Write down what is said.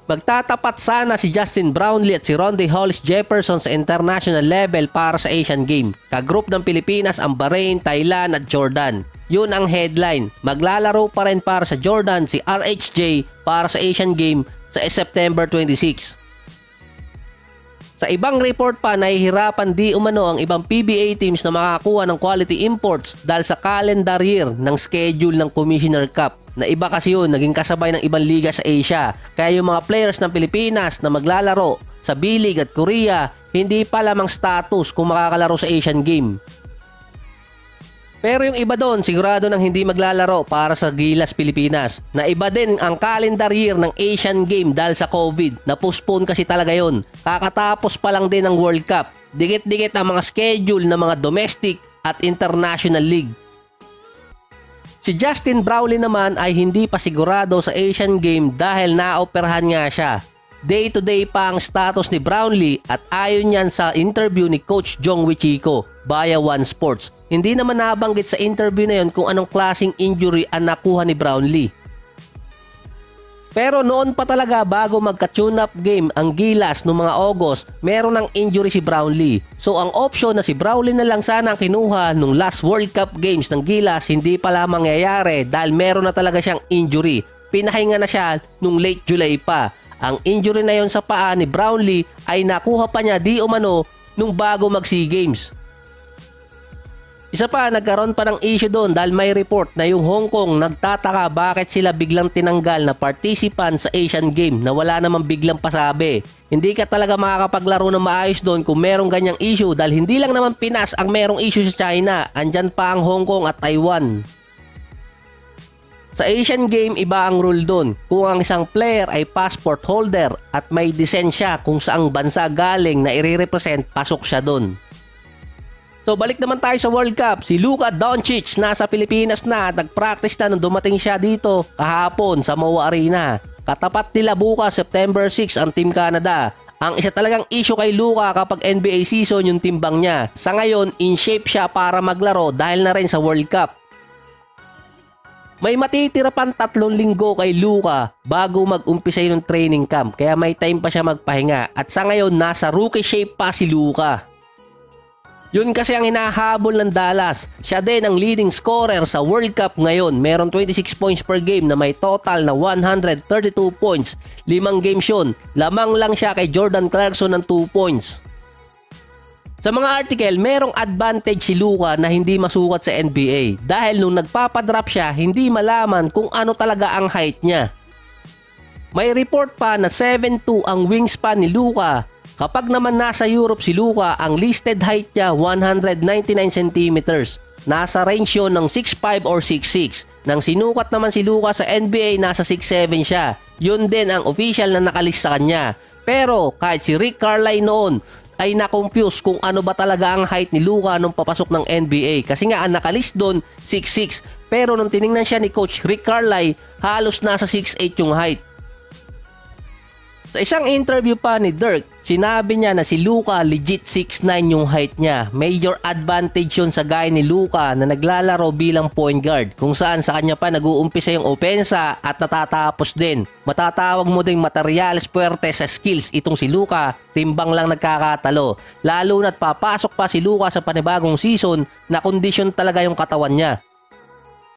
Magtatapat sana si Justin Brownlee at si Rondae Hollis Jefferson sa international level para sa Asian Game. Kagroup ng Pilipinas ang Bahrain, Thailand at Jordan. Yun ang headline. Maglalaro pa rin para sa Jordan si RHJ para sa Asian Game sa September 26. Sa ibang report pa, nahihirapan di umano ang ibang PBA teams na makakuha ng quality imports dahil sa calendar year ng schedule ng Commissioner Cup. Na iba kasi yun, naging kasabay ng ibang liga sa Asia. Kaya yung mga players ng Pilipinas na maglalaro sa B-League at Korea, hindi pa lamang status kung makakalaro sa Asian Game. Pero yung iba doon, sigurado nang hindi maglalaro para sa Gilas Pilipinas. Na iba din ang calendar year ng Asian Game dahil sa COVID. Na-postpone kasi talaga yun. Kakatapos pa lang din ng World Cup. Dikit-dikit ang mga schedule ng mga domestic at international league. Si Justin Brownlee naman ay hindi pa sigurado sa Asian Game dahil naoperahan nga siya. Day-to-day pa ang status ni Brownlee at ayon yan sa interview ni Coach Jong Wichiko via One Sports. Hindi naman nabanggit sa interview na yon kung anong klaseng injury ang nakuha ni Brownlee. Pero noon pa talaga bago magka-tune-up game ang Gilas noong mga August, meron ng injury si Brownlee. So ang option na si Brownlee na lang sana ang kinuha nung last World Cup games ng Gilas hindi pala mangyayari dahil meron na talaga siyang injury. Pinahinga na siya nung late July pa. Ang injury na yon sa paa ni Brownlee ay nakuha pa niya di umano nung bago mag-SEA Games. Isa pa, nagkaroon pa ng issue doon dahil may report na yung Hong Kong nagtataka bakit sila biglang tinanggal na participant sa Asian Game na wala namang biglang pasabi. Hindi ka talaga makakapaglaro ng maayos doon kung merong ganyang issue dahil hindi lang naman Pinas ang merong issue sa China, andyan pa ang Hong Kong at Taiwan. Sa Asian Game, iba ang rule doon. Kung ang isang player ay passport holder at may lisensya kung saang bansa galing na i-represent, pasok siya doon. So balik naman tayo sa World Cup. Si Luka Doncic nasa Pilipinas na at nag-practice na nung dumating siya dito kahapon sa MOA Arena. Katapat nila bukas September 6 ang Team Canada. Ang isa talagang issue kay Luka kapag NBA season yung timbang niya. Sa ngayon, in shape siya para maglaro dahil na rin sa World Cup. May matitira pang 3 linggo kay Luka bago mag-umpisa yung training camp. Kaya may time pa siya magpahinga. At sa ngayon, nasa rookie shape pa si Luka. Yun kasi ang hinahabol ng Dallas. Siya din ang leading scorer sa World Cup ngayon. Meron 26 points per game na may total na 132 points. 5 games yun. Lamang lang siya kay Jordan Clarkson ng 2 points. Sa mga article, merong advantage si Luka na hindi masukat sa NBA. Dahil nung nagpapadrop siya, hindi malaman kung ano talaga ang height niya. May report pa na 7'2 ang wingspan ni Luka. Kapag naman nasa Europe si Luka, ang listed height niya 199 cm. Nasa range yun ng 6'5 or 6'6. Nang sinukat naman si Luka sa NBA, nasa 6'7 siya. Yun din ang official na nakalist sa kanya. Pero kahit si Rick Carlisle noon ay na-confuse kung ano ba talaga ang height ni Luka nung papasok ng NBA. Kasi nga ang nakalist doon 6'6. Pero nung tiningnan siya ni Coach Rick Carlisle, halos nasa 6'8 yung height. Sa isang interview pa ni Dirk, sinabi niya na si Luka legit 6'9 yung height niya. Major advantage yun sa guy ni Luka na naglalaro bilang point guard, kung saan sa kanya pa nag-uumpisa yung opensa at natatapos din. Matatawag mo ding materyales puwerte sa skills itong si Luka, timbang lang nagkakatalo. Lalo na't papasok pa si Luka sa panibagong season na kondisyon talaga yung katawan niya.